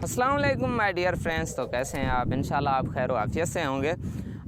अस्सलाम वालेकुम my dear friends. तो कैसे हैं आप? इंशाल्लाह आप खैर आफियत से होंगे।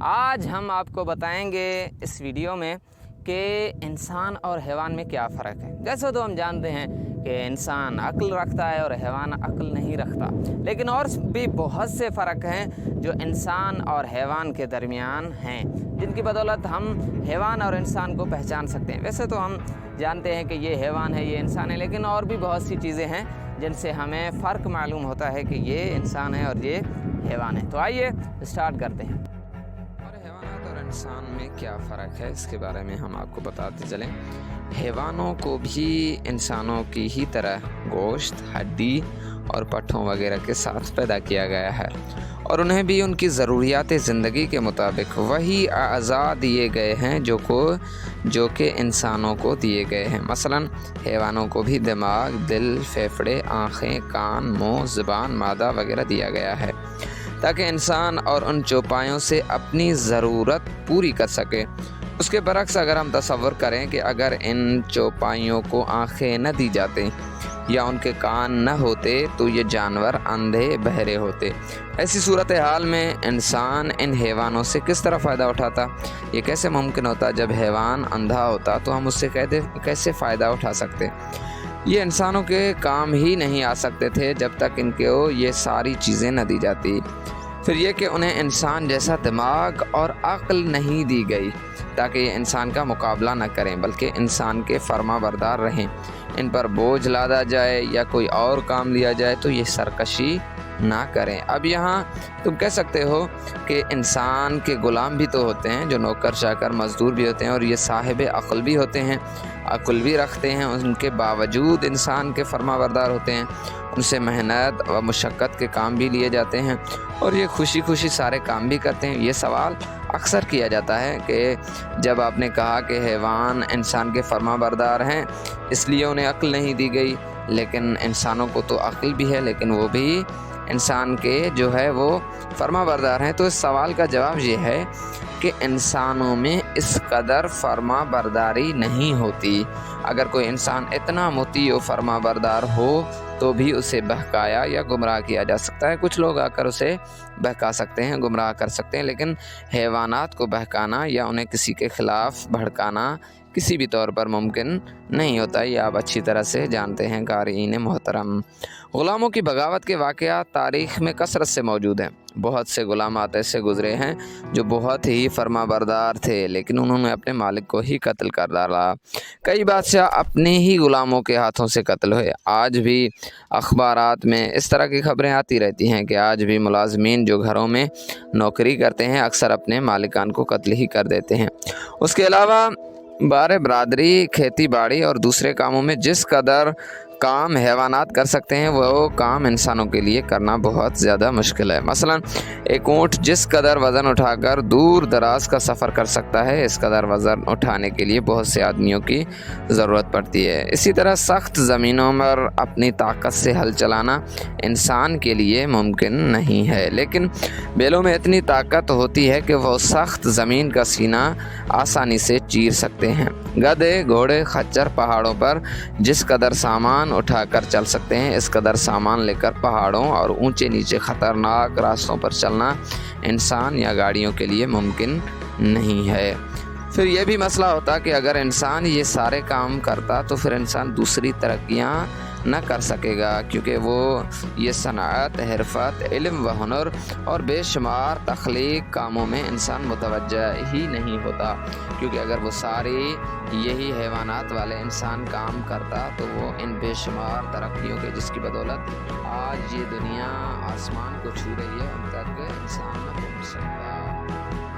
आज हम आपको बताएंगे इस वीडियो में कि इंसान और हैवान में क्या फ़र्क है। जैसे तो हम जानते हैं कि इंसान अक्ल रखता है और हैवान अक्ल नहीं रखता, लेकिन और भी बहुत से फ़र्क हैं जो इंसान और हैवान के दरमियान हैं, जिनकी बदौलत हम हैवान और इंसान को पहचान सकते हैं। वैसे तो हम जानते हैं कि ये हैवान है, ये इंसान है, लेकिन और भी बहुत सी चीज़ें हैं जिनसे हमें फ़र्क मालूम होता है कि ये इंसान है और ये हैवान है। तो आइए स्टार्ट करते हैं। और हैवानात और इंसान में क्या फ़र्क है, इसके बारे में हम आपको बताते चलें। हैवानों को भी इंसानों की ही तरह गोश्त, हड्डी और पट्ठों वगैरह के साथ पैदा किया गया है और उन्हें भी उनकी ज़रूरियात ज़िंदगी के मुताबिक वही अज़ा दिए गए हैं जो कि इंसानों को दिए गए हैं। मसलन हैवानों को भी दिमाग, दिल, फेफड़े, आँखें, कान, मुँह, ज़ुबान, मादा वगैरह दिया गया है ताकि इंसान और उन चौपायों से अपनी ज़रूरत पूरी कर सके। उसके बरक्स अगर हम तसव्वुर करें कि अगर इन चौपाइयों को आँखें न दी जाती या उनके कान न होते तो ये जानवर अंधे बहरे होते। ऐसी सूरत हाल में इंसान इन हैवानों से किस तरह फ़ायदा उठाता? ये कैसे मुमकिन होता? जब हैवान अंधा होता तो हम उससे कैसे फ़ायदा उठा सकते? ये इंसानों के काम ही नहीं आ सकते थे जब तक इनको ये सारी चीज़ें न दी जाती। फिर ये कि उन्हें इंसान जैसा दिमाग और अक्ल नहीं दी गई ताकि ये इंसान का मुकाबला न करें, बल्कि इंसान के फर्मा बरदार रहें। इन पर बोझ लादा जाए या कोई और काम लिया जाए तो ये सरकशी ना करें। अब यहाँ तुम कह सकते हो कि इंसान के ग़ुलाम भी तो होते हैं, जो नौकर चाकर मज़दूर भी होते हैं और ये साहिब अक्ल भी होते हैं, अक्ल भी रखते हैं, उनके बावजूद इंसान के फर्मा बरदार होते हैं। उनसे मेहनत व मुशक्क़त के काम भी लिए जाते हैं और ये खुशी खुशी सारे काम भी करते हैं। ये सवाल अक्सर किया जाता है कि जब आपने कहा कि हैवान इंसान के फर्मा बरदार हैं इसलिए उन्हें अक्ल नहीं दी गई, लेकिन इंसानों को तो अक्ल भी है, लेकिन वो भी इंसान के जो है वो फर्मा बरदार हैं। तो इस सवाल का जवाब ये है कि इंसानों में इस कदर फर्मा बरदारी नहीं होती। अगर कोई इंसान इतना मुती व फर्मा बरदार हो तो भी उसे बहकाया या गुमराह किया जा सकता है। कुछ लोग आकर उसे बहका सकते हैं, गुमराह कर सकते हैं, लेकिन हैवानात को बहकाना या उन्हें किसी के ख़िलाफ़ भड़काना किसी भी तौर पर मुमकिन नहीं होता। ये आप अच्छी तरह से जानते हैं क़ारीन मोहतरम। ग़ुलामों की बगावत के वाक़यात तारीख़ में कसरत से मौजूद हैं। बहुत से ग़ुलामात ऐसे गुज़रे हैं जो बहुत ही फर्मा बरदार थे, लेकिन उन्होंने अपने मालिक को ही कत्ल कर डाला। कई बादशाह अपने ही ग़ुलामों के हाथों से कत्ल हुए। आज भी अखबारात में इस तरह की खबरें आती रहती हैं कि आज भी मुलाज़मीन जो घरों में नौकरी करते हैं अक्सर अपने मालिकान को कत्ल ही कर देते हैं। उसके अलावा बारे बरादरी, खेती बाड़ी और दूसरे कामों में जिस कदर काम हैवानात कर सकते हैं वो काम इंसानों के लिए करना बहुत ज़्यादा मुश्किल है। मसलन एक ऊँट जिस कदर वज़न उठाकर दूर दराज का सफ़र कर सकता है, इस कदर वज़न उठाने के लिए बहुत से आदमियों की ज़रूरत पड़ती है। इसी तरह सख्त ज़मीनों पर अपनी ताकत से हल चलाना इंसान के लिए मुमकिन नहीं है, लेकिन बैलों में इतनी ताकत होती है कि वह सख्त ज़मीन का सीना आसानी से चीर सकते हैं। गधे, घोड़े, खच्चर पहाड़ों पर जिस कदर सामान उठाकर चल सकते हैं, इस कदर सामान लेकर पहाड़ों और ऊंचे नीचे ख़तरनाक रास्तों पर चलना इंसान या गाड़ियों के लिए मुमकिन नहीं है। फिर यह भी मसला होता कि अगर इंसान ये सारे काम करता तो फिर इंसान दूसरी तरक्कियाँ न कर सकेगा, क्योंकि वो ये सनाअत, हिरफत, इल्म व हुनर और बेशुमार तख्लीक कामों में इंसान मुतवज्जह ही नहीं होता। क्योंकि अगर वो सारे यही हैवानात वाले इंसान काम करता तो वो इन बेशुमार तरक्कियों के जिसकी बदौलत आज ये दुनिया आसमान को छू रही है, उन तक इंसान न पहुँच सकता।